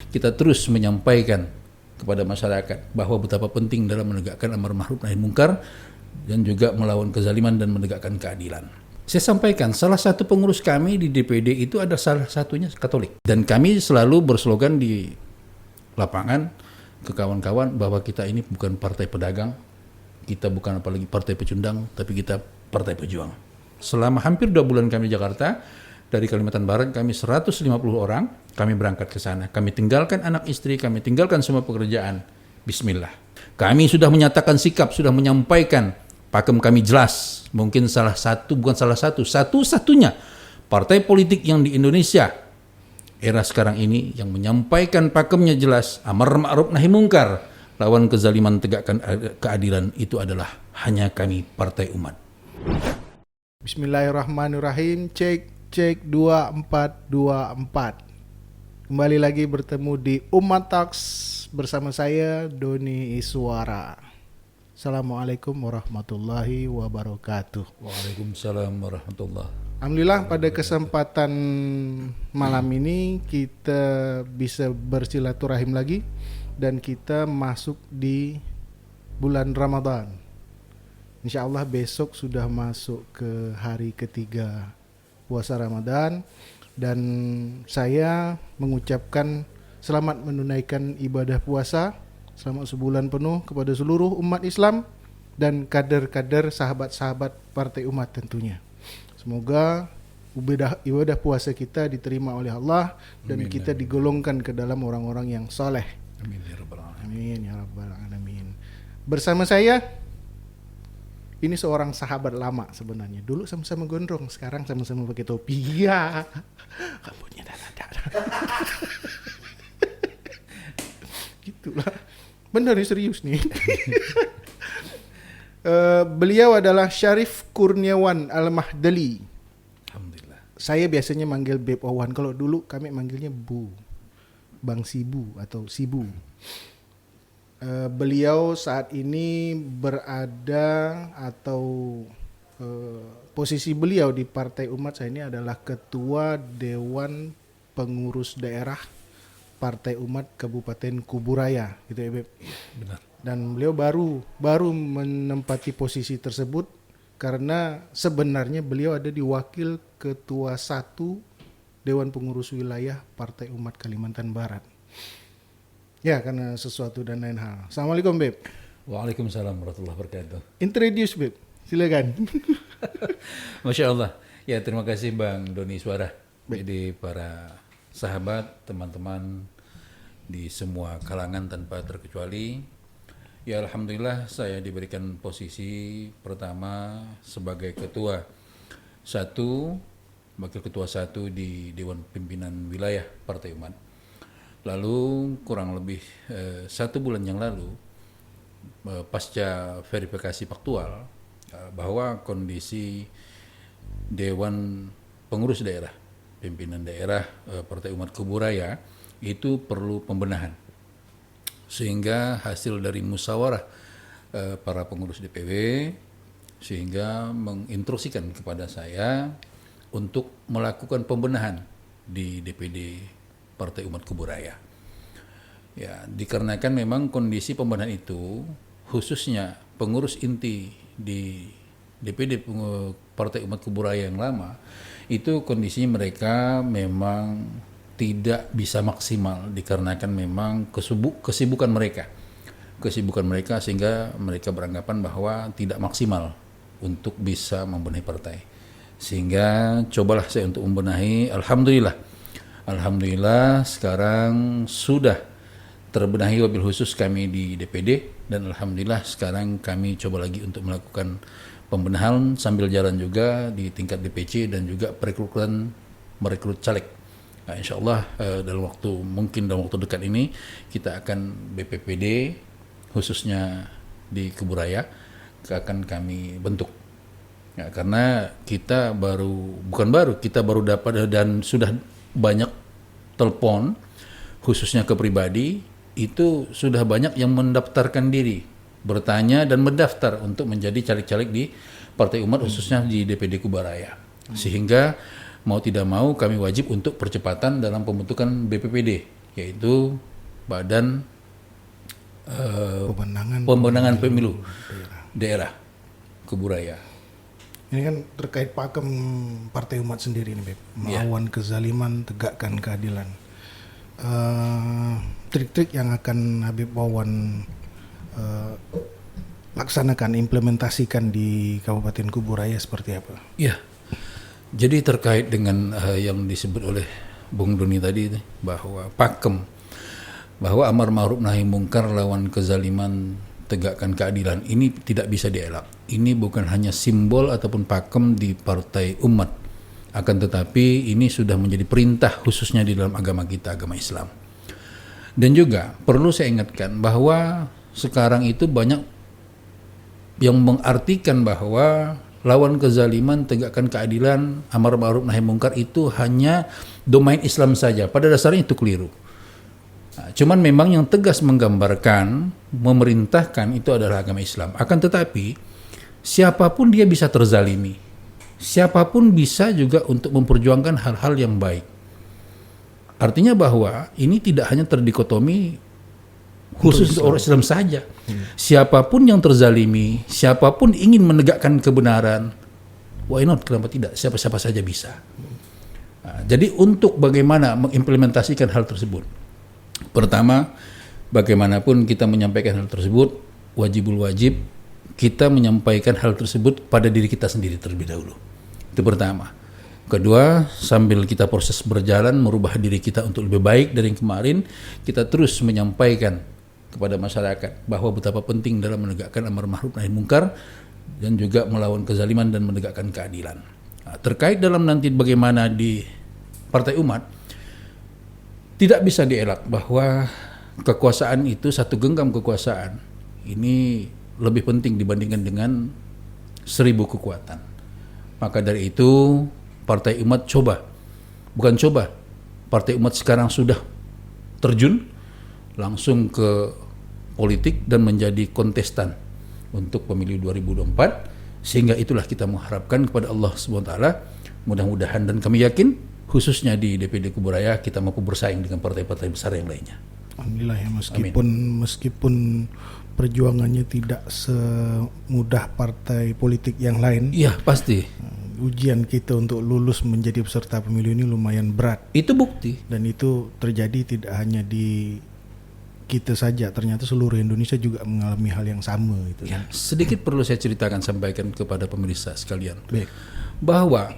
kita terus menyampaikan kepada masyarakat bahwa betapa penting dalam menegakkan amar ma'ruf nahi munkar dan juga melawan kezaliman dan menegakkan keadilan. Saya sampaikan, salah satu pengurus kami di DPD itu ada salah satunya Katolik. Dan kami selalu berslogan di lapangan ke kawan-kawan bahwa kita ini bukan partai pedagang, kita bukan apalagi partai pecundang, tapi kita partai pejuang. Selama hampir 2 bulan kami di Jakarta, dari Kalimantan Barat kami 150 orang, kami berangkat ke sana. Kami tinggalkan anak istri, kami tinggalkan semua pekerjaan. Bismillah. Kami sudah menyatakan sikap, sudah menyampaikan, pakem kami jelas. Mungkin satu-satunya partai politik yang di Indonesia era sekarang ini yang menyampaikan pakemnya jelas, amar ma'ruf nahi munkar, lawan kezaliman, tegakkan keadilan, itu adalah hanya kami Partai Umat. Bismillahirrahmanirrahim. Cek 2424. Kembali lagi bertemu di Umat Talks bersama saya Doni Iswara. Assalamualaikum warahmatullahi wabarakatuh. Waalaikumsalam warahmatullahi. Alhamdulillah pada kesempatan malam ini kita bisa bersilaturahim lagi dan kita masuk di bulan Ramadan. Insya Allah besok sudah masuk ke hari ketiga puasa Ramadan dan saya mengucapkan selamat menunaikan ibadah puasa selama sebulan penuh kepada seluruh umat Islam dan kader-kader sahabat-sahabat Partai Umat tentunya. Semoga ibadah puasa kita diterima oleh Allah dan amin, kita digolongkan ke dalam orang-orang yang soleh. Amin ya rabbal alamin. Amin ya rabbal alamin. Bersama saya ini seorang sahabat lama sebenarnya. Dulu sama-sama gondrong, sekarang sama-sama pakai topi. Iya. Rambutnya dada. Gitulah. Benar nih, serius nih. Beliau adalah Syarif Kurniawan Al-Mahdali. Alhamdulillah. Saya biasanya manggil Beb Wawan. Kalau dulu kami manggilnya Bu. Bang Sibu atau Sibu. Beliau saat ini berada atau posisi beliau di Partai Umat saya ini adalah Ketua Dewan Pengurus Daerah Partai Umat Kabupaten Kuburaya, gitu ya Beb. Benar. Dan beliau baru menempati posisi tersebut karena sebenarnya beliau ada di Wakil Ketua 1 Dewan Pengurus Wilayah Partai Umat Kalimantan Barat. Ya, karena sesuatu dan lain hal. Assalamualaikum Beb. Waalaikumsalam warahmatullahi wabarakatuh. Introduce Beb, silakan. Masya Allah. Ya, terima kasih Bang Doni Suara. Jadi para sahabat, teman-teman di semua kalangan tanpa terkecuali, ya alhamdulillah saya diberikan posisi pertama sebagai ketua wakil ketua 1 di Dewan Pimpinan Wilayah Partai Umat. Lalu kurang lebih 1 bulan yang lalu, pasca verifikasi faktual bahwa kondisi Dewan Pengurus Daerah, Pimpinan Daerah Partai Umat Kuburaya itu perlu pembenahan. Sehingga hasil dari musyawarah para pengurus DPW sehingga menginstruksikan kepada saya untuk melakukan pembenahan di DPD Partai Umat Kuburaya. Ya, dikarenakan memang kondisi pembenahan itu khususnya pengurus inti di DPD Partai Umat Kuburaya yang lama itu kondisinya mereka memang tidak bisa maksimal dikarenakan memang kesibukan mereka sehingga mereka beranggapan bahwa tidak maksimal untuk bisa membenahi partai. Sehingga cobalah saya untuk membenahi. Alhamdulillah sekarang sudah terbenahi wabil khusus kami di DPD dan alhamdulillah sekarang kami coba lagi untuk melakukan pembenahan sambil jalan juga di tingkat DPC dan juga merekrut caleg. Nah, insya Allah dalam waktu dekat ini kita akan BPPD khususnya di Kuburaya akan kami bentuk. Ya, karena kita kita baru dapat dan sudah banyak telepon khususnya ke pribadi itu sudah banyak yang mendaftarkan diri, bertanya dan mendaftar untuk menjadi caleg-caleg di Partai Umat khususnya di DPD Kuburaya. Sehingga mau tidak mau kami wajib untuk percepatan dalam pembentukan BPPD yaitu Badan Pemenangan Pemilu Daerah Kuburaya. Ini kan terkait pakem Partai Umat sendiri nih, Beb. Melawan kezaliman, tegakkan keadilan. Trik-trik yang akan Habib Wawan laksanakan, implementasikan di Kabupaten Kuburaya seperti apa? Ya, jadi terkait dengan yang disebut oleh Bung Doni tadi bahwa pakem, bahwa amar ma'ruf nahi mungkar, lawan kezaliman, tegakkan keadilan, ini tidak bisa dielak. Ini bukan hanya simbol ataupun pakem di Partai Umat, akan tetapi ini sudah menjadi perintah khususnya di dalam agama kita, agama Islam. Dan juga perlu saya ingatkan bahwa sekarang itu banyak yang mengartikan bahwa lawan kezaliman, tegakkan keadilan, amar ma'ruf nahi mungkar itu hanya domain Islam saja. Pada dasarnya itu keliru. Nah, cuman memang yang tegas menggambarkan, memerintahkan itu adalah agama Islam. Akan tetapi siapapun dia bisa terzalimi, siapapun bisa juga untuk memperjuangkan hal-hal yang baik. Artinya bahwa ini tidak hanya terdikotomi khusus untuk orang Islam saja. Siapapun yang terzalimi, siapapun ingin menegakkan kebenaran, why not? Kenapa tidak? Siapa-siapa saja bisa. Nah, jadi untuk bagaimana mengimplementasikan hal tersebut, pertama, bagaimanapun kita menyampaikan hal tersebut, wajib kita menyampaikan hal tersebut pada diri kita sendiri terlebih dahulu. Itu pertama. Kedua, sambil kita proses berjalan merubah diri kita untuk lebih baik dari yang kemarin, kita terus menyampaikan kepada masyarakat bahwa betapa penting dalam menegakkan amar ma'ruf nahi mungkar dan juga melawan kezaliman dan menegakkan keadilan. Nah, terkait dalam nanti bagaimana di Partai Umat, tidak bisa dielak bahwa kekuasaan itu, satu genggam kekuasaan ini lebih penting dibandingkan dengan 1000 kekuatan. Maka dari itu Partai Umat Partai Umat sekarang sudah terjun langsung ke politik dan menjadi kontestan untuk pemilu 2024, sehingga itulah kita mengharapkan kepada Allah SWT, mudah-mudahan dan kami yakin khususnya di DPD Kuburaya kita mampu bersaing dengan partai-partai besar yang lainnya. Alhamdulillah ya, meskipun perjuangannya tidak semudah partai politik yang lain. Iya, pasti. Ujian kita untuk lulus menjadi peserta pemilu ini lumayan berat. Itu bukti. Dan itu terjadi tidak hanya di kita saja, ternyata seluruh Indonesia juga mengalami hal yang sama itu. Ya, sedikit perlu saya ceritakan, sampaikan kepada pemirsa sekalian. Baik. Bahwa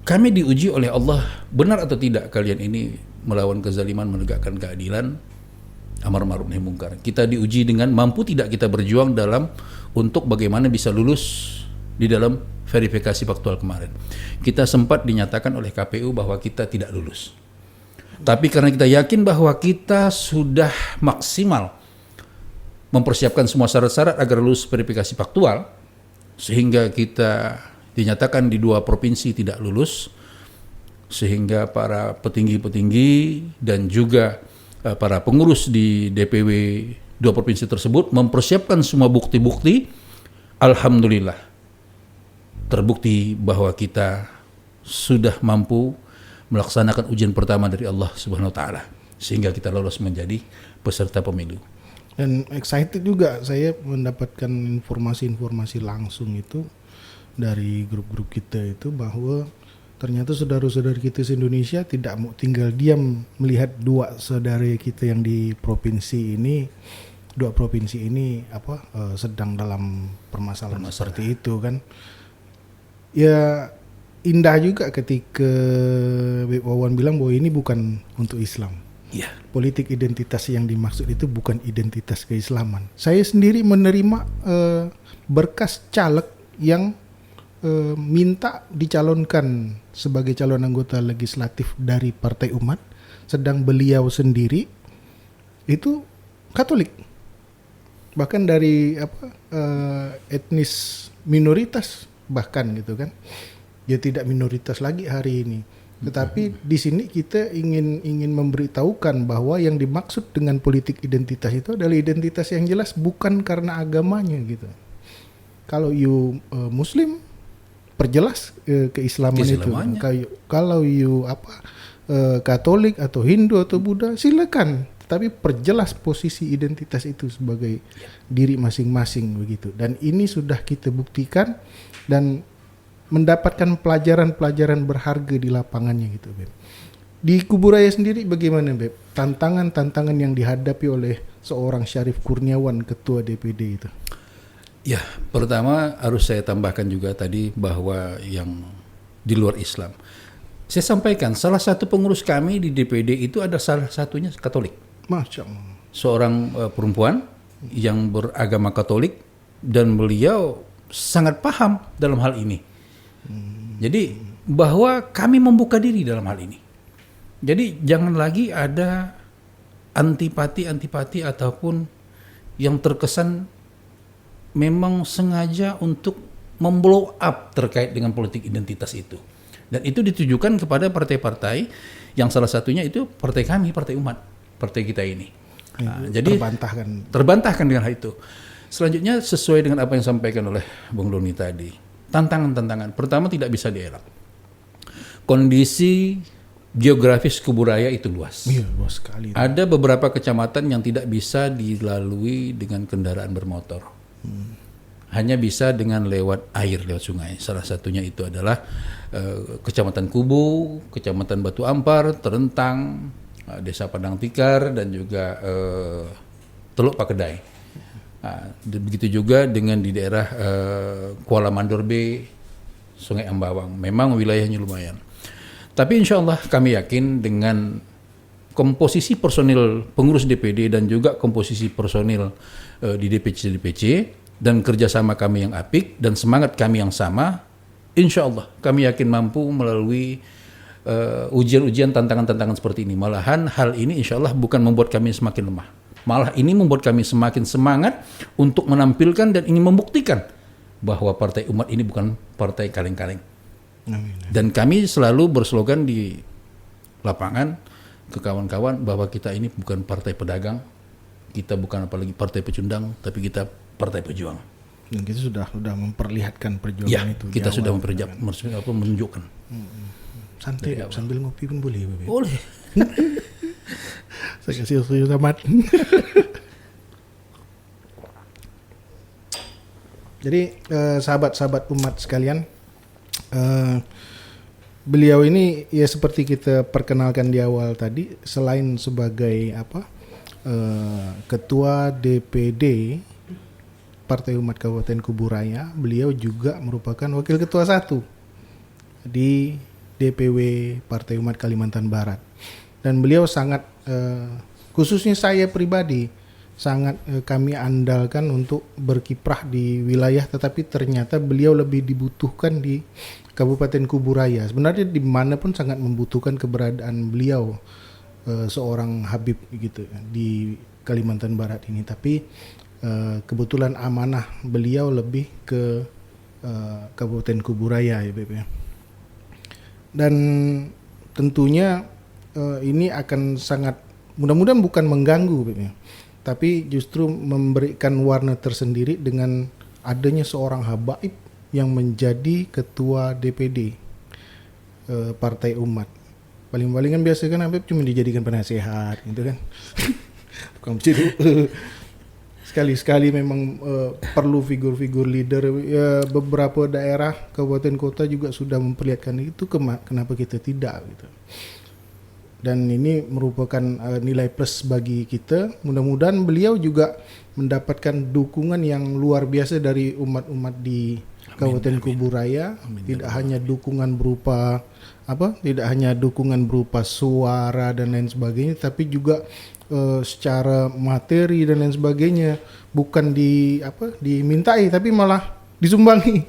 kami diuji oleh Allah, benar atau tidak kalian ini melawan kezaliman, menegakkan keadilan, amar ma'ruf nahi mungkar. Kita diuji dengan mampu tidak kita berjuang dalam untuk bagaimana bisa lulus di dalam verifikasi faktual kemarin. Kita sempat dinyatakan oleh KPU bahwa kita tidak lulus. Tapi karena kita yakin bahwa kita sudah maksimal mempersiapkan semua syarat-syarat agar lulus verifikasi faktual, sehingga kita dinyatakan di 2 provinsi tidak lulus, sehingga para petinggi-petinggi dan juga para pengurus di DPW 2 provinsi tersebut mempersiapkan semua bukti-bukti. Alhamdulillah terbukti bahwa kita sudah mampu melaksanakan ujian pertama dari Allah Subhanahu wa taala, sehingga kita lolos menjadi peserta pemilu. Dan excited juga saya mendapatkan informasi-informasi langsung itu dari grup-grup kita itu, bahwa ternyata saudara-saudara kita se-Indonesia tidak mau tinggal diam melihat 2 saudara kita yang di provinsi ini, 2 provinsi ini sedang dalam permasalahan seperti itu kan. Ya indah juga ketika Beb Wawan bilang bahwa ini bukan untuk Islam. Ya. Politik identitas yang dimaksud itu bukan identitas keislaman. Saya sendiri menerima berkas caleg yang minta dicalonkan sebagai calon anggota legislatif dari Partai Umat, sedang beliau sendiri itu Katolik, bahkan dari etnis minoritas bahkan gitu kan. Ya tidak minoritas lagi hari ini. Tetapi di sini kita ingin memberitahukan bahwa yang dimaksud dengan politik identitas itu adalah identitas yang jelas, bukan karena agamanya gitu. Kalau you Muslim, perjelas keislaman itu. Kalau you Katolik atau Hindu atau Buddha, silakan. Tapi perjelas posisi identitas itu sebagai diri masing-masing begitu. Dan ini sudah kita buktikan dan mendapatkan pelajaran-pelajaran berharga di lapangannya gitu, Beb. Di Kuburaya sendiri bagaimana, Beb? Tantangan-tantangan yang dihadapi oleh seorang Syarif Kurniawan, ketua DPD itu. Ya, pertama harus saya tambahkan juga tadi bahwa yang di luar Islam. Saya sampaikan salah satu pengurus kami di DPD itu ada salah satunya Katolik. Masya Allah. Seorang perempuan yang beragama Katolik dan beliau sangat paham dalam hal ini. Jadi bahwa kami membuka diri dalam hal ini. Jadi jangan lagi ada antipati ataupun yang terkesan memang sengaja untuk memblow up terkait dengan politik identitas itu. Dan itu ditujukan kepada partai-partai yang salah satunya itu partai kami, Partai Umat, partai kita ini. Nah, jadi terbantahkan dengan hal itu. Selanjutnya sesuai dengan apa yang disampaikan oleh Bung Doni tadi, tantangan-tantangan. Pertama, tidak bisa dielak. Kondisi geografis Kuburaya itu luas. Iya, luas sekali. Ada beberapa kecamatan yang tidak bisa dilalui dengan kendaraan bermotor. Hanya bisa dengan lewat air, lewat sungai. Salah satunya itu adalah Kecamatan Kubu, Kecamatan Batu Ampar, Terentang, Desa Padang Tikar, dan juga Teluk Pakedai. Begitu juga dengan di daerah Kuala Mandor B, Sungai Ambawang. Memang wilayahnya lumayan. Tapi insya Allah kami yakin dengan komposisi personil pengurus DPD dan juga komposisi personil di DPC dan kerjasama kami yang apik dan semangat kami yang sama, insya Allah kami yakin mampu melalui ujian-ujian, tantangan-tantangan seperti ini. Malahan hal ini insya Allah bukan membuat kami semakin lemah. Malah ini membuat kami semakin semangat untuk menampilkan dan ingin membuktikan bahwa Partai Umat ini bukan partai kaleng-kaleng. Dan kami selalu berslogan di lapangan ke kawan-kawan bahwa kita ini bukan partai pedagang, kita bukan apalagi partai pecundang, tapi kita partai pejuang. Dan kita sudah memperlihatkan perjuangan itu. Kita sudah menunjukkan. Santai, sambil ngopi pun boleh. Boleh. Saya kasih serius amat. Jadi sahabat-sahabat umat sekalian, beliau ini ya seperti kita perkenalkan di awal tadi, selain sebagai ketua DPD Partai Umat Kabupaten Kuburaya, beliau juga merupakan wakil ketua 1 di DPW Partai Umat Kalimantan Barat. Dan beliau sangat khususnya saya pribadi sangat kami andalkan untuk berkiprah di wilayah, tetapi ternyata beliau lebih dibutuhkan di Kabupaten Kuburaya. Sebenarnya di mana pun sangat membutuhkan keberadaan beliau, seorang Habib gitu di Kalimantan Barat ini. Tapi kebetulan amanah beliau lebih ke Kabupaten Kuburaya ya Beb ya. Dan tentunya ini akan sangat, mudah-mudahan bukan mengganggu Beb ya, tapi justru memberikan warna tersendiri dengan adanya seorang habaib yang menjadi ketua DPD Partai Umat. Paling-paling kan biasa kan Habib cuma dijadikan penasehat gitu kan. Bukan sekali-sekali memang perlu figur-figur leader. Ya, beberapa daerah kabupaten kota juga sudah memperlihatkan itu, kenapa kita tidak gitu. Dan ini merupakan nilai plus bagi kita. Mudah-mudahan beliau juga mendapatkan dukungan yang luar biasa dari umat-umat di Kabupaten Kuburaya. Tidak hanya dukungan berupa tidak hanya dukungan berupa suara dan lain sebagainya, tapi juga secara materi dan lain sebagainya. Bukan dimintai, tapi malah disumbangi.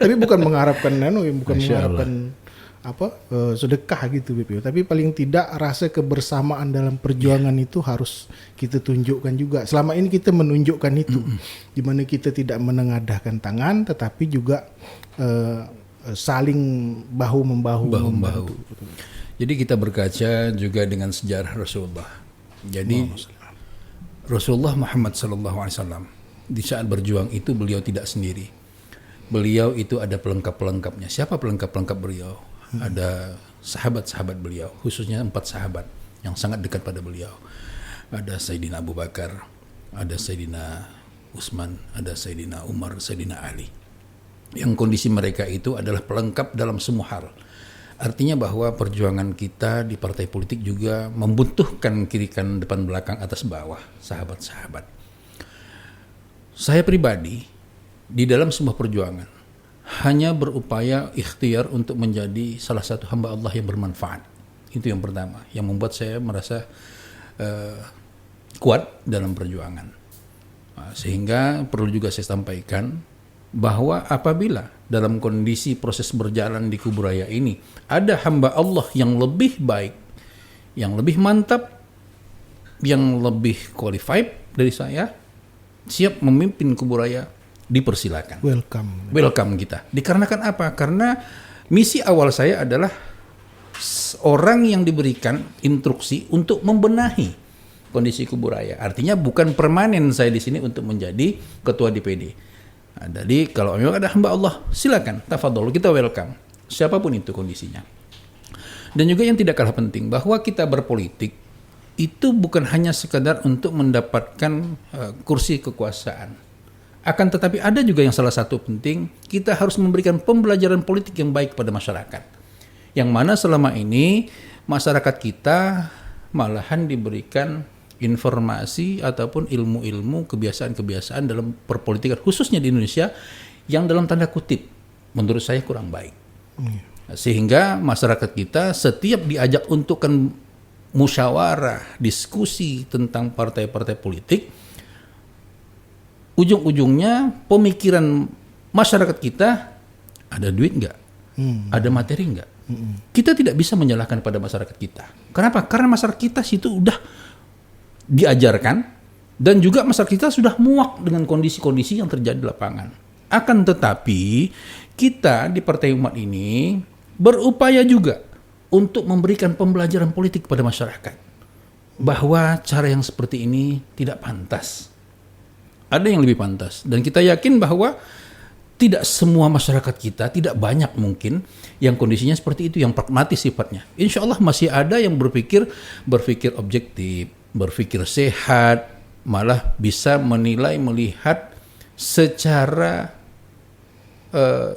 Tapi bukan mengharapkan mengharapkan sedekah gitu BPO, tapi paling tidak rasa kebersamaan dalam perjuangan itu harus kita tunjukkan juga. Selama ini kita menunjukkan itu, di mana kita tidak menengadahkan tangan, tetapi juga saling bahu membahu. Jadi kita berkaca juga dengan sejarah Rasulullah. Jadi Rasulullah Muhammad SAW di saat berjuang itu beliau tidak sendiri. Beliau itu ada pelengkap-pelengkapnya. Siapa pelengkap-pelengkap beliau? Ada sahabat-sahabat beliau, khususnya 4 sahabat yang sangat dekat pada beliau. Ada Sayyidina Abu Bakar, ada Sayyidina Utsman, ada Sayyidina Umar, Sayyidina Ali. Yang kondisi mereka itu adalah pelengkap dalam semua hal. Artinya bahwa perjuangan kita di partai politik juga membutuhkan kiri kanan depan belakang atas bawah, sahabat-sahabat. Saya pribadi di dalam sebuah perjuangan hanya berupaya ikhtiar untuk menjadi salah satu hamba Allah yang bermanfaat. Itu yang pertama, yang membuat saya merasa kuat dalam perjuangan. Sehingga perlu juga saya sampaikan bahwa apabila dalam kondisi proses berjalan di Kuburaya ini ada hamba Allah yang lebih baik, yang lebih mantap, yang lebih qualified dari saya, siap memimpin Kuburaya, dipersilakan. Welcome kita. Dikarenakan apa? Karena misi awal saya adalah orang yang diberikan instruksi untuk membenahi kondisi Kuburaya. Artinya bukan permanen saya di sini untuk menjadi ketua DPD. Nah, jadi kalau memang ada hamba Allah, silakan, tafadhol, kita welcome. Siapapun itu kondisinya. Dan juga yang tidak kalah penting, bahwa kita berpolitik itu bukan hanya sekadar untuk mendapatkan kursi kekuasaan. Akan tetapi ada juga yang salah satu penting, kita harus memberikan pembelajaran politik yang baik pada masyarakat. Yang mana selama ini masyarakat kita malahan diberikan informasi ataupun ilmu-ilmu kebiasaan-kebiasaan dalam perpolitikan khususnya di Indonesia yang dalam tanda kutip menurut saya kurang baik. Sehingga masyarakat kita setiap diajak untuk musyawarah, diskusi tentang partai-partai politik, ujung-ujungnya pemikiran masyarakat kita, ada duit nggak? Ada materi nggak? Kita tidak bisa menyalahkan pada masyarakat kita. Kenapa? Karena masyarakat kita situ udah diajarkan dan juga masyarakat kita sudah muak dengan kondisi-kondisi yang terjadi di lapangan. Akan tetapi kita di Partai Umat ini berupaya juga untuk memberikan pembelajaran politik kepada masyarakat bahwa cara yang seperti ini tidak pantas. Ada yang lebih pantas dan kita yakin bahwa tidak semua masyarakat kita, tidak banyak mungkin yang kondisinya seperti itu, yang pragmatis sifatnya. Insya Allah masih ada yang berpikir objektif, berpikir sehat, malah bisa menilai, melihat secara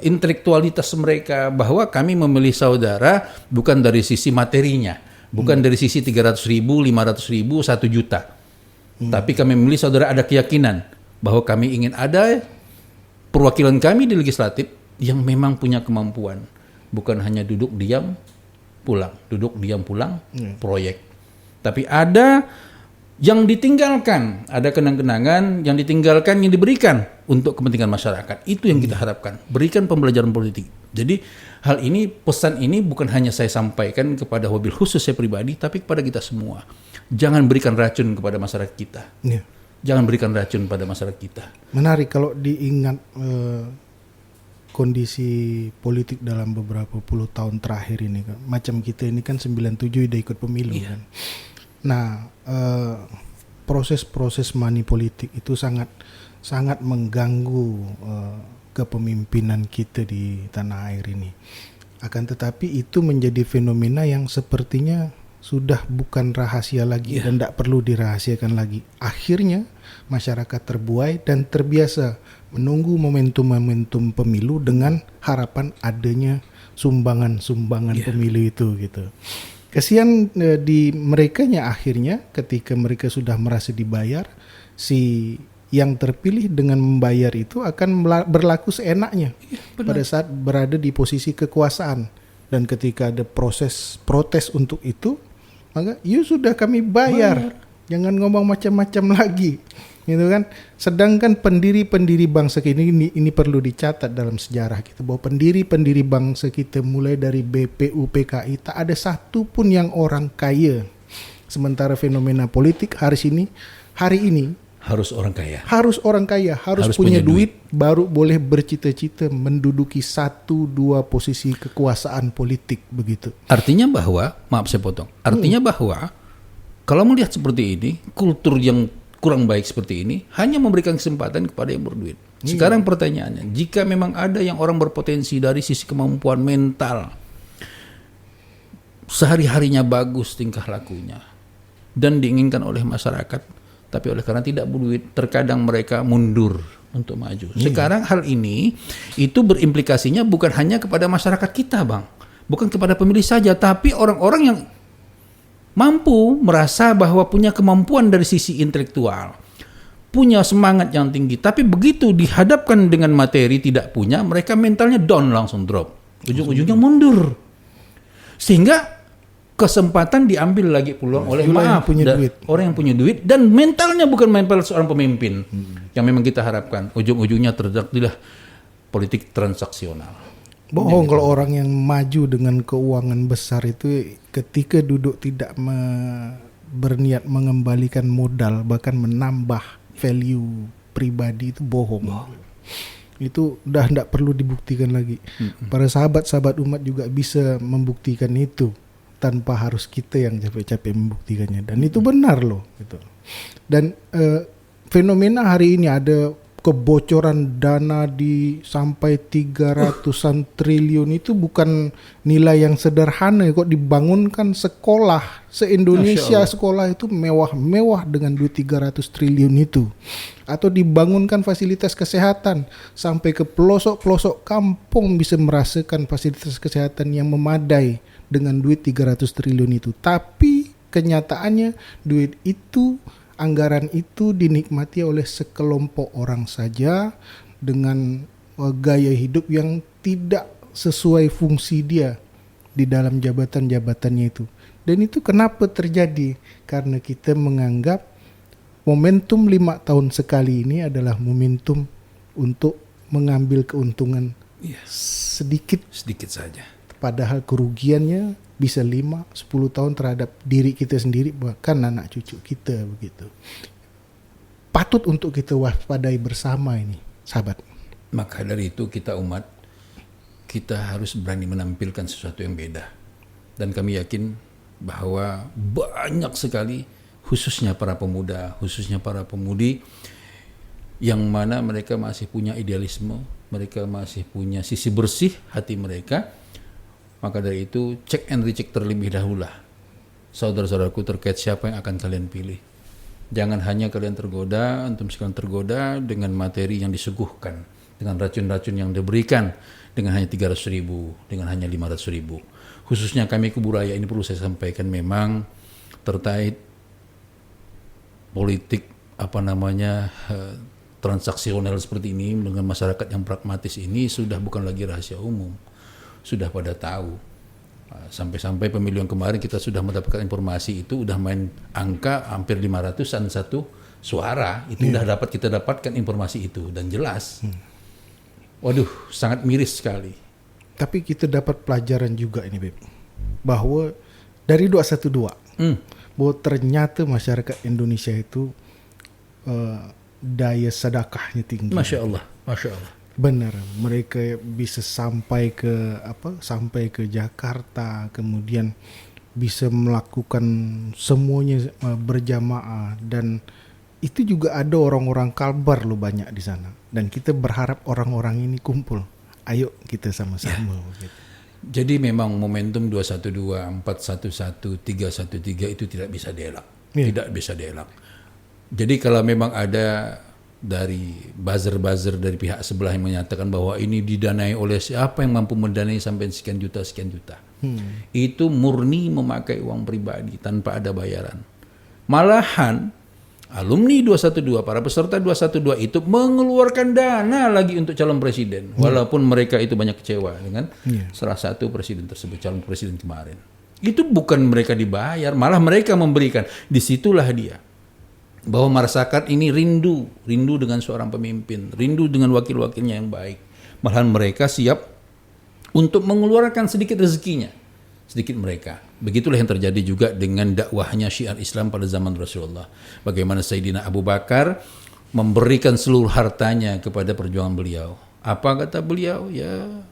intelektualitas mereka bahwa kami memilih saudara bukan dari sisi materinya, bukan dari sisi 300.000, 500.000, 1 juta. Tapi kami memilih saudara ada keyakinan bahwa kami ingin ada perwakilan kami di legislatif yang memang punya kemampuan, bukan hanya duduk diam pulang proyek. Tapi ada yang ditinggalkan, ada kenang-kenangan yang ditinggalkan, yang diberikan untuk kepentingan masyarakat. Itu yang kita harapkan, berikan pembelajaran politik. Jadi hal ini, pesan ini bukan hanya saya sampaikan kepada wabil khusus saya pribadi, tapi kepada kita semua. Jangan berikan racun kepada masyarakat kita. Jangan berikan racun pada masyarakat kita. Menarik kalau diingat kondisi politik dalam beberapa puluh tahun terakhir ini kan. Macam kita ini kan 97 udah ikut pemilu kan. Nah, proses-proses money politik itu sangat mengganggu kepemimpinan kita di tanah air ini. Akan tetapi itu menjadi fenomena yang sepertinya sudah bukan rahasia lagi dan tidak perlu dirahasiakan lagi. Akhirnya masyarakat terbuai dan terbiasa menunggu momentum-momentum pemilu dengan harapan adanya sumbangan-sumbangan pemilu itu gitu. Kesian di merekanya akhirnya ketika mereka sudah merasa dibayar, si yang terpilih dengan membayar itu akan berlaku seenaknya pada saat berada di posisi kekuasaan. Dan ketika ada proses protes untuk itu, maka sudah kami bayar. Jangan ngomong macam-macam lagi. Gitu kan. Sedangkan pendiri-pendiri bangsa ini perlu dicatat dalam sejarah kita bahwa pendiri-pendiri bangsa kita mulai dari BPU PKI tak ada satu pun yang orang kaya. Sementara fenomena politik hari ini harus orang kaya. Harus punya duit baru boleh bercita-cita menduduki 1-2 posisi kekuasaan politik begitu. Artinya bahwa, maaf saya potong. Artinya bahwa kalau melihat seperti ini, kultur yang kurang baik seperti ini hanya memberikan kesempatan kepada yang berduit. Sekarang pertanyaannya, jika memang ada yang orang berpotensi dari sisi kemampuan mental, sehari-harinya bagus tingkah lakunya dan diinginkan oleh masyarakat, tapi oleh karena tidak berduit terkadang mereka mundur untuk maju. Sekarang hal ini itu berimplikasinya bukan hanya kepada masyarakat kita, Bang, bukan kepada pemilih saja, tapi orang-orang yang mampu merasa bahwa punya kemampuan dari sisi intelektual, punya semangat yang tinggi, tapi begitu dihadapkan dengan materi tidak punya, mereka mentalnya down, langsung drop, ujung-ujungnya mundur, sehingga kesempatan diambil lagi peluang oleh orang yang punya duit dan mentalnya bukan mental seorang pemimpin yang memang kita harapkan. Ujung-ujungnya terjadilah politik transaksional. Bohong kalau orang yang maju dengan keuangan besar itu ketika duduk tidak berniat mengembalikan modal, bahkan menambah value pribadi, itu bohong. Itu udah tidak perlu dibuktikan lagi. Para sahabat-sahabat umat juga bisa membuktikan itu tanpa harus kita yang capek-capek membuktikannya, dan itu benar loh gitu. Dan fenomena hari ini ada kebocoran dana di sampai 300-an triliun, itu bukan nilai yang sederhana kok. Dibangunkan sekolah se-Indonesia, sekolah itu mewah-mewah dengan duit 300 triliun itu. Atau dibangunkan fasilitas kesehatan sampai ke pelosok-pelosok kampung bisa merasakan fasilitas kesehatan yang memadai dengan duit 300 triliun itu. Tapi kenyataannya duit itu, anggaran itu dinikmati oleh sekelompok orang saja dengan gaya hidup yang tidak sesuai fungsi dia di dalam jabatan-jabatannya itu. Dan itu kenapa terjadi? Karena kita menganggap momentum 5 tahun sekali ini adalah momentum untuk mengambil keuntungan sedikit saja. Padahal kerugiannya bisa 5-10 tahun terhadap diri kita sendiri, bahkan anak cucu kita begitu. Patut untuk kita waspadai bersama ini, sahabat. Maka dari itu kita umat, kita harus berani menampilkan sesuatu yang beda. Dan kami yakin bahwa banyak sekali, khususnya para pemuda, khususnya para pemudi, yang mana mereka masih punya idealisme, mereka masih punya sisi bersih hati mereka. Maka dari itu cek and recheck terlebih dahulu lah, saudara-saudaraku, terkait siapa yang akan kalian pilih. Jangan hanya kalian tergoda, antum sekalian tergoda dengan materi yang disuguhkan, dengan racun-racun yang diberikan, dengan hanya 300.000, dengan hanya 500.000. Khususnya kami Kuburaya ini perlu saya sampaikan, memang terkait politik transaksional seperti ini dengan masyarakat yang pragmatis ini sudah bukan lagi rahasia umum. Sudah pada tahu. Sampai-sampai pemilu yang kemarin kita sudah mendapatkan informasi itu udah main angka hampir 500-an satu suara. Itu udah kita dapatkan informasi itu dan jelas. Waduh, sangat miris sekali. Tapi kita dapat pelajaran juga ini, Beb, bahwa dari 212 bahwa ternyata masyarakat Indonesia itu daya sedekahnya tinggi. Masya Allah. Benar, mereka bisa sampai ke Jakarta, kemudian bisa melakukan semuanya berjamaah, dan itu juga ada orang-orang Kalbar loh banyak di sana. Dan kita berharap orang-orang ini kumpul. Ayo kita sama-sama. Gitu. Jadi memang momentum 212, 411, 313 itu tidak bisa dielak. Tidak bisa dielak. Jadi kalau memang ada dari buzzer dari pihak sebelah yang menyatakan bahwa ini didanai oleh siapa yang mampu mendanai sampai sekian juta, itu murni memakai uang pribadi tanpa ada bayaran. Malahan alumni 212, para peserta 212 itu mengeluarkan dana lagi untuk calon presiden, walaupun mereka itu banyak kecewa dengan salah satu presiden tersebut, calon presiden kemarin. Itu bukan mereka dibayar, malah mereka memberikan. Disitulah dia bahwa masyarakat ini rindu dengan seorang pemimpin, rindu dengan wakil-wakilnya yang baik. Malahan mereka siap untuk mengeluarkan sedikit rezekinya, sedikit mereka. Begitulah yang terjadi juga dengan dakwahnya syiar Islam pada zaman Rasulullah. Bagaimana Sayyidina Abu Bakar memberikan seluruh hartanya kepada perjuangan beliau. Apa kata beliau? Ya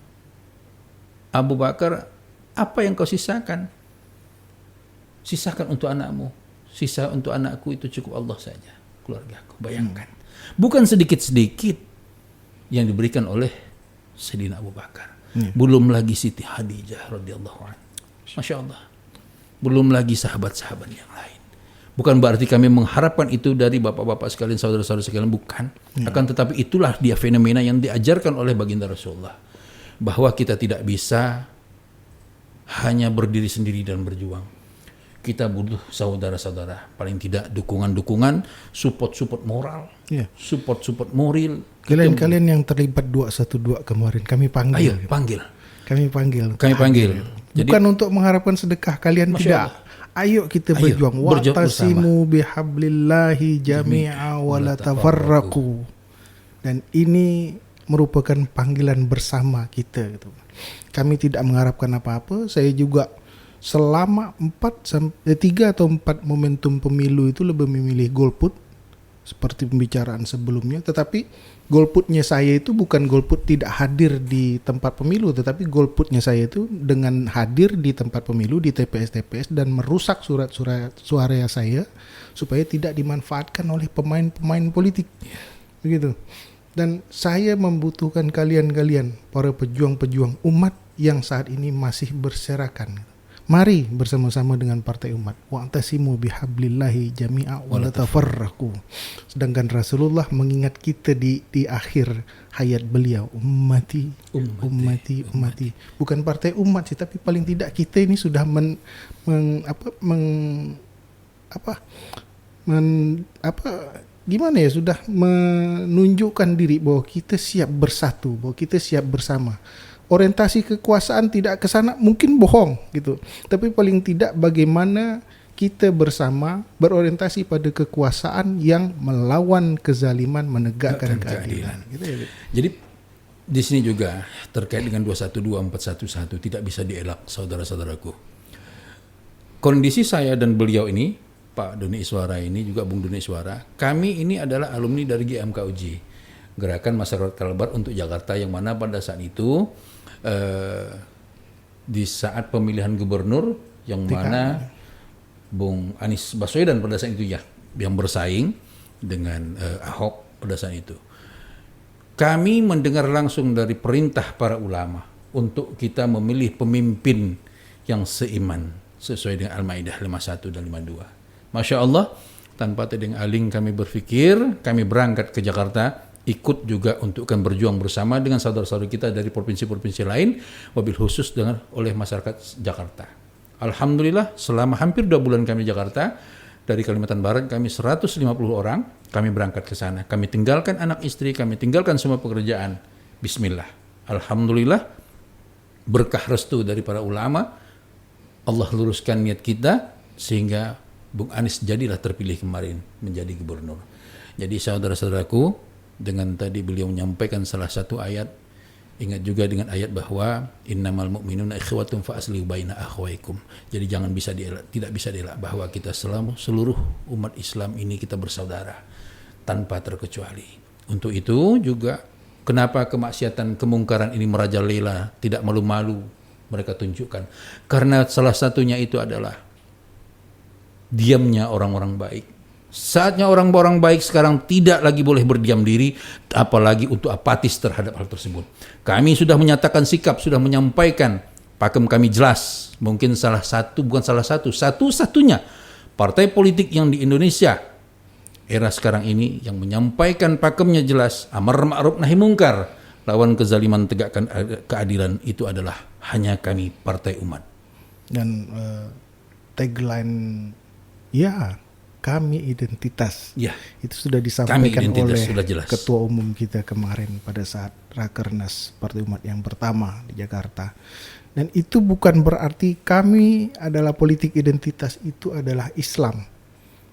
Abu Bakar, apa yang kau sisakan? Sisakan untuk anakmu. Sisa untuk anakku itu cukup Allah saja, keluargaku. Bayangkan, bukan sedikit-sedikit yang diberikan oleh Sayyidina Abu Bakar. Belum lagi Siti Khadijah radhiyallahu anha. Masya Allah. belum lagi sahabat-sahabat yang lain. Bukan berarti kami mengharapkan itu dari bapak-bapak sekalian, saudara-saudara sekalian, bukan. Akan tetapi itulah dia fenomena yang diajarkan oleh baginda Rasulullah. Bahwa kita tidak bisa hanya berdiri sendiri dan berjuang. Kita butuh saudara-saudara, paling tidak dukungan-dukungan, support moral, support moral. Kalian yang terlibat 212 kemarin kami panggil. Ayo panggil. Kami panggil. Jadi, bukan untuk mengharapkan sedekah kalian, tidak. Ayo kita berjuang. Wa'tasimu bihablillahi jami'a wa la tafarraqu. Dan ini merupakan panggilan bersama kita gitu. Kami tidak mengharapkan apa-apa. Saya juga selama 3 atau 4 momentum pemilu itu lebih memilih golput seperti pembicaraan sebelumnya, tetapi golputnya saya itu bukan golput tidak hadir di tempat pemilu, tetapi golputnya saya itu dengan hadir di tempat pemilu, di TPS dan merusak surat-surat suara saya supaya tidak dimanfaatkan oleh pemain-pemain politik. Begitu. Dan saya membutuhkan kalian para pejuang-pejuang umat yang saat ini masih berserakan. Mari bersama-sama dengan Partai Umat. Wa'tasimu bihablillahi jami'a wa la tafarraqu. Sedangkan Rasulullah mengingat kita di akhir hayat beliau, ummati. Bukan Partai Umat sih, tapi paling tidak kita ini sudah sudah menunjukkan diri bahwa kita siap bersatu, bahwa kita siap bersama. Orientasi kekuasaan tidak ke sana mungkin bohong gitu. Tapi paling tidak bagaimana kita bersama berorientasi pada kekuasaan yang melawan kezaliman, menegakkan keadilan. Gitu. Jadi di sini juga terkait dengan 212411 tidak bisa dielak, saudara-saudaraku. Kondisi saya dan beliau ini, Pak Doni Iswara ini juga Bung Doni Iswara, kami ini adalah alumni dari GMKUJ, Gerakan Masyarakat Kalbar untuk Jakarta, yang mana pada saat itu di saat pemilihan gubernur yang mana Bung Anies Baswedan pada saat itu ya yang bersaing dengan Ahok pada saat itu, kami mendengar langsung dari perintah para ulama untuk kita memilih pemimpin yang seiman sesuai dengan Al-Maidah 51 dan 52. Masya Allah, tanpa tedeng aling kami berpikir, kami berangkat ke Jakarta, ikut juga untuk kan berjuang bersama dengan saudara-saudara kita dari provinsi-provinsi lain, wabil khusus dengan oleh masyarakat Jakarta. Alhamdulillah selama hampir 2 bulan kami di Jakarta, dari Kalimantan Barat kami 150 orang, kami berangkat ke sana. Kami tinggalkan anak istri, kami tinggalkan semua pekerjaan. Bismillah. Alhamdulillah berkah restu dari para ulama, Allah luruskan niat kita sehingga Bung Anies jadilah terpilih kemarin menjadi gubernur. Jadi saudara-saudaraku, dengan tadi beliau menyampaikan salah satu ayat, ingat juga dengan ayat bahwa innamal mu'minuna ikhwatun fa aslihu baina akhwaikum. Jadi jangan bisa tidak bisa dielak bahwa kita seluruh umat Islam ini kita bersaudara tanpa terkecuali. Untuk itu juga kenapa kemaksiatan kemungkaran ini merajalela, tidak malu-malu mereka tunjukkan. Karena salah satunya itu adalah diamnya orang-orang baik. Saatnya orang-orang baik sekarang tidak lagi boleh berdiam diri, apalagi untuk apatis terhadap hal tersebut. Kami sudah menyatakan sikap, sudah menyampaikan, pakem kami jelas. Mungkin satu-satunya partai politik yang di Indonesia era sekarang ini yang menyampaikan pakemnya jelas, amar ma'ruf nahi mungkar, lawan kezaliman, tegakkan keadilan, itu adalah hanya kami Partai Umat. Dan tagline kami identitas, itu sudah disampaikan oleh Ketua Umum kita kemarin pada saat Rakernas Partai Umat yang pertama di Jakarta. Dan itu bukan berarti kami adalah politik identitas, itu adalah Islam.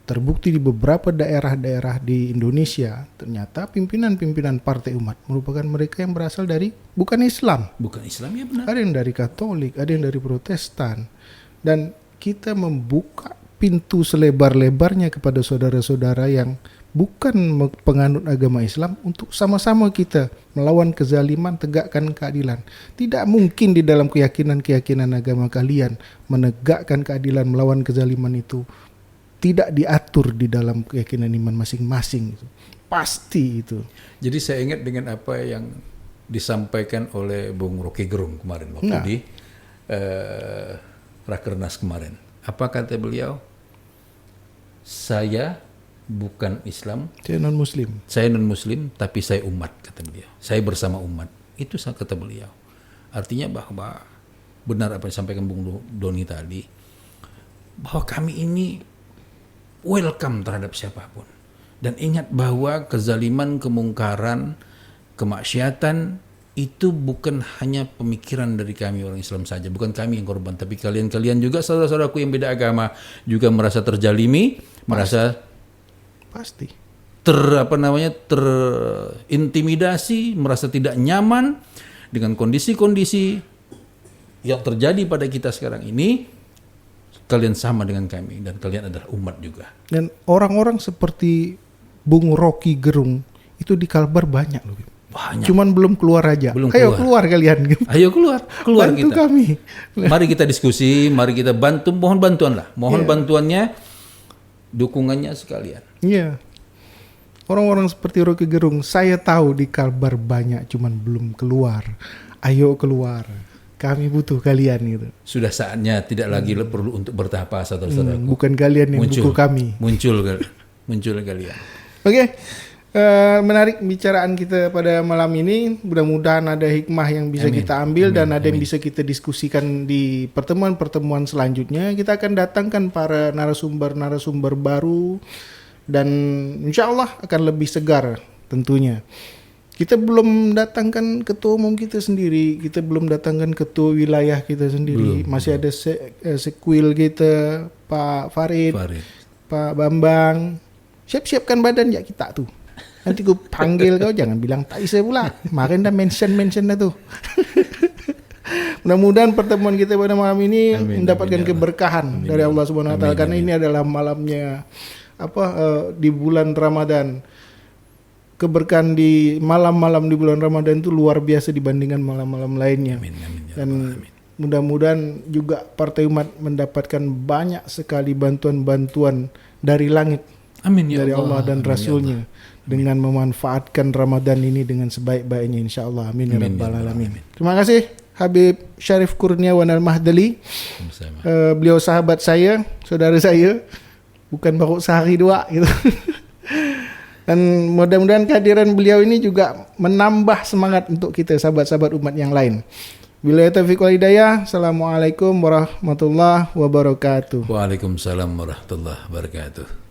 Terbukti di beberapa daerah-daerah di Indonesia, ternyata pimpinan-pimpinan Partai Umat merupakan mereka yang berasal dari bukan Islam. Bukan Islam, ya benar. Ada yang dari Katolik, ada yang dari Protestan. Dan kita membuka pintu selebar-lebarnya kepada saudara-saudara yang bukan penganut agama Islam untuk sama-sama kita melawan kezaliman, tegakkan keadilan. Tidak mungkin di dalam keyakinan agama kalian menegakkan keadilan, melawan kezaliman itu tidak diatur di dalam keyakinan iman masing-masing. Pasti itu. Jadi saya ingat dengan apa yang disampaikan oleh Bung Rocky Gerung kemarin waktu di Rakernas kemarin. Apa kata beliau? Saya bukan Islam, Saya non muslim. saya non-muslim, tapi saya umat, kata beliau. Saya bersama umat. Itu kata beliau. Artinya bahwa benar apa yang disampaikan Bung Doni tadi, bahwa kami ini welcome terhadap siapapun. Dan ingat bahwa kezaliman, kemungkaran, kemaksiatan itu bukan hanya pemikiran dari kami orang Islam saja, bukan kami yang korban, tapi kalian juga saudara-saudaraku yang beda agama juga merasa terjalimi, merasa Pasti. terintimidasi, merasa tidak nyaman dengan kondisi-kondisi yang terjadi pada kita sekarang ini. Kalian sama dengan kami dan kalian adalah umat juga. Dan orang-orang seperti Bung Rocky Gerung itu di Kalbar banyak loh. Banyak. Cuman belum keluar aja. Belum Ayo keluar. keluar kalian. Ayo keluar Bantu kita. kami. Mari kita diskusi, mari kita bantu, mohon bantuan lah. Mohon bantuannya, dukungannya sekalian. Iya. Orang-orang seperti Rocky Gerung, saya tahu di Kalbar banyak, cuman belum keluar. Ayo keluar. Kami butuh kalian gitu. Sudah saatnya tidak lagi perlu untuk bertahap saudara-saudaraku. Bukan kalian yang buku kami. Muncul kalian. Oke. Menarik bicaraan kita pada malam ini. Mudah-mudahan ada hikmah yang bisa kita ambil dan ada yang bisa kita diskusikan di pertemuan-pertemuan selanjutnya. Kita akan datangkan para narasumber-narasumber baru dan insya Allah akan lebih segar tentunya. Kita belum datangkan ketua umum kita sendiri, kita belum datangkan ketua wilayah kita sendiri. Masih ada sekwil kita, Pak Farid, Pak Bambang. Siap-siapkan badan ya kita tuh. Nanti gue panggil kau, jangan bilang tak bisa pula. Kemarin dah mention dah tuh. Mudah-mudahan pertemuan kita pada malam ini mendapatkan keberkahan dari Allah Subhanahu Wa Taala, karena ini adalah malamnya di bulan Ramadan. Keberkahan di malam-malam di bulan Ramadan itu luar biasa dibandingkan malam-malam lainnya. Dan mudah-mudahan juga Partai Umat mendapatkan banyak sekali bantuan-bantuan dari langit. Amin ya dari Allah dan Rasulnya dengan memanfaatkan Ramadan ini dengan sebaik-baiknya insyaallah. Amin ya rabbal alamin. Terima kasih Habib Syarif Kurniawan Al-Mahdali. Beliau sahabat saya, saudara saya, bukan baru sehari dua gitu. Dan mudah-mudahan kehadiran beliau ini juga menambah semangat untuk kita sahabat-sahabat umat yang lain. Billahi taufiq wal hidayah. Assalamualaikum warahmatullahi wabarakatuh. Waalaikumsalam warahmatullahi wabarakatuh.